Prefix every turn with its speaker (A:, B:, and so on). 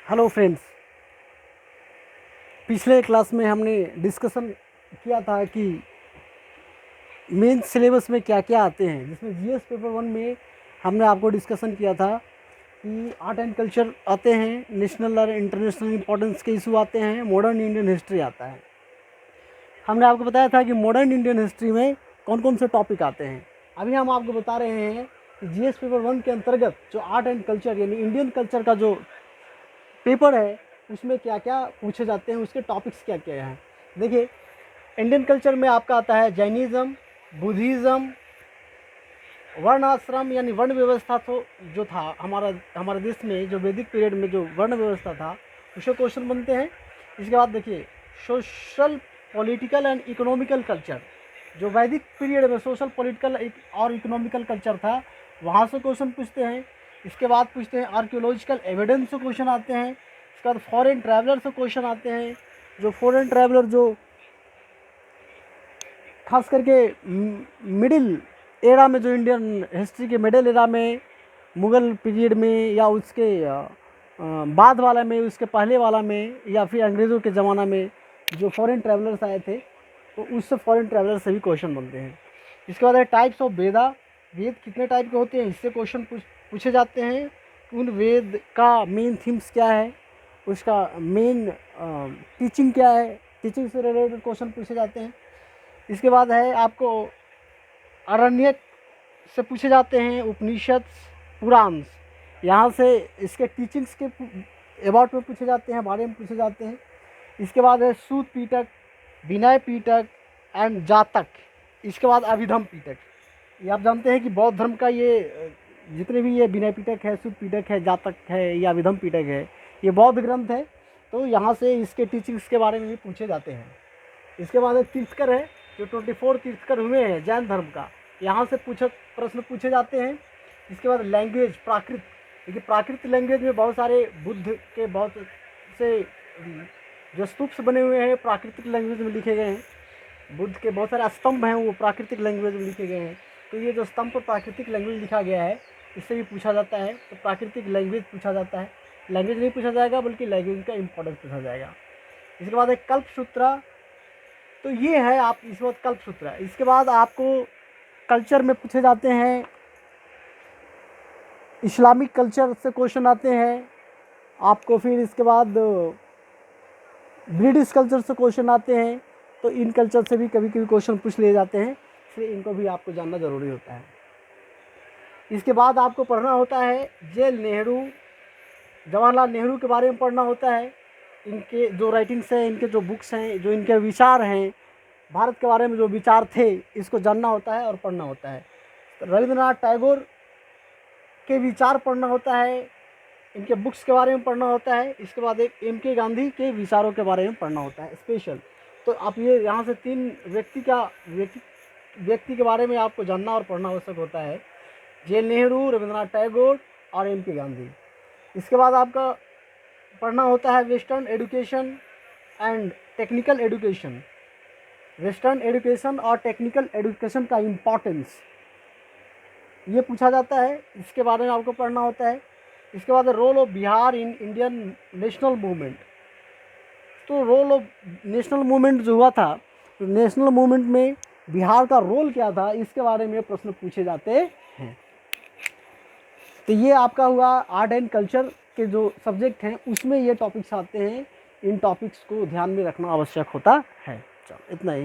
A: Hello friends, पिछले class में हमने डिस्कशन किया था कि मेन सिलेबस में क्या क्या आते हैं, जिसमें जीएस पेपर 1 में हमने आपको डिस्कशन किया था कि आर्ट एंड कल्चर आते हैं, नेशनल और इंटरनेशनल इंपॉर्टेंस के इशू आते हैं, मॉडर्न इंडियन हिस्ट्री आता है। हमने आपको बताया था कि मॉडर्न इंडियन हिस्ट्री में कौन कौन से टॉपिक आते हैं। अभी हम आपको बता रहे हैं कि जीएस पेपर 1 के अंतर्गत जो आर्ट एंड कल्चर यानी इंडियन कल्चर का जो पेपर है उसमें क्या क्या पूछे जाते हैं, उसके टॉपिक्स क्या क्या हैं। देखिए, इंडियन कल्चर में आपका आता है जैनिज़्म, बुद्धिज़्म, वर्ण आश्रम यानी वर्ण व्यवस्था। तो जो था हमारे देश में जो वैदिक पीरियड में जो वर्ण व्यवस्था था उसके क्वेश्चन बनते हैं। इसके बाद देखिए social, political and economical culture, जो वैदिक पीरियड में सोशल, पॉलिटिकल और इकोनॉमिकल कल्चर था वहाँ से क्वेश्चन पूछते हैं। इसके बाद पूछते हैं आर्कियोलॉजिकल एविडेंस से क्वेश्चन आते हैं। इसके बाद फॉरेन ट्रैवलर से क्वेश्चन आते हैं। जो फॉरेन ट्रैवलर जो खास करके मिडिल एरा में, जो इंडियन हिस्ट्री के मिडिल एरा में, मुग़ल पीरियड में या उसके बाद वाला में, उसके पहले वाला में, या फिर अंग्रेज़ों के ज़माना में जो फॉरेन ट्रैवलर्स आए थे तो उससे फॉरेन ट्रैवलर से भी क्वेश्चन बनते हैं। इसके बाद है टाइप्स ऑफ वेदा, वेद कितने टाइप के होते हैं, इससे क्वेश्चन पूछे जाते हैं। उन वेद का मेन थीम्स क्या है, उसका मेन टीचिंग क्या है, टीचिंग से रिलेटेड क्वेश्चन पूछे जाते हैं। इसके बाद है आपको आरण्यक से पूछे जाते हैं, उपनिषद, पुराण, यहाँ से इसके टीचिंग्स के अबाउट में पूछे जाते हैं, बारे में पूछे जाते हैं। इसके बाद है सूत पीटक, विनय पीटक एंड जातक। इसके बाद अभिधम पीटक। ये आप जानते हैं कि बौद्ध धर्म का ये जितने भी ये विनय पीटक है, सूत पीटक है, जातक है या अभिधम पीटक है, ये बौद्ध ग्रंथ है, तो यहाँ से इसके टीचिंग्स के बारे में भी पूछे जाते हैं। इसके बाद एक तीर्थकर है, जो 24 तीर्थकर हुए हैं जैन धर्म का, यहाँ से प्रश्न पूछे जाते हैं। इसके बाद लैंग्वेज, प्राकृत, देखिए प्राकृत लैंग्वेज में बहुत सारे बुद्ध के बहुत से जो स्तूप्स बने हुए हैं प्राकृतिक लैंग्वेज में लिखे गए हैं। बुद्ध के बहुत सारे स्तंभ हैं वो प्राकृतिक लैंग्वेज में लिखे गए हैं। तो ये जो स्तंभ पर प्राकृतिक लैंग्वेज लिखा गया है इससे भी पूछा जाता है। तो प्राकृतिक लैंग्वेज पूछा जाता है, लैंग्वेज नहीं पूछा जाएगा बल्कि लैंग्वेज का इंपॉर्टेंस पूछा जाएगा। इसके बाद एक कल्पसूत्रा, तो ये है आप इस वक्त कल्पसूत्रा। इसके बाद आपको कल्चर में पूछे जाते हैं, इस्लामिक कल्चर से क्वेश्चन आते हैं आपको। फिर इसके बाद ब्रिटिश कल्चर से क्वेश्चन आते हैं। तो इन कल्चर से भी कभी कभी क्वेश्चन पूछ लिए जाते हैं, इसलिए इनको भी आपको जानना ज़रूरी होता है। इसके बाद आपको पढ़ना होता है जेल नेहरू, जवाहरलाल नेहरू के बारे में पढ़ना होता है। इनके जो राइटिंग्स हैं, इनके जो बुक्स हैं, जो इनके विचार हैं, भारत के बारे में जो विचार थे, इसको जानना होता है और पढ़ना होता है। रविंद्रनाथ टैगोर के विचार पढ़ना होता है, इनके बुक्स के बारे में पढ़ना होता है। इसके बाद एक एम.के. गांधी के विचारों के बारे में पढ़ना होता है स्पेशल। तो आप ये यहाँ से 3 व्यक्ति के बारे में आपको जानना और पढ़ना आवश्यक होता है, जेल नेहरू, रविंद्रनाथ टैगोर और एम.के. गांधी। इसके बाद आपका पढ़ना होता है western education and technical education, western education और टेक्निकल एजुकेशन का इम्पोर्टेंस ये पूछा जाता है, इसके बारे में आपको पढ़ना होता है। इसके बाद role of Bihar in Indian national movement. तो रोल ऑफ नेशनल मूवमेंट जो हुआ था, तो नेशनल मूवमेंट में बिहार का रोल क्या था, इसके बारे में प्रश्न पूछे जाते हैं। तो ये आपका हुआ आर्ट एंड कल्चर के जो सब्जेक्ट हैं उसमें ये टॉपिक्स आते हैं। इन टॉपिक्स को ध्यान में रखना आवश्यक होता है। चलो इतना ही।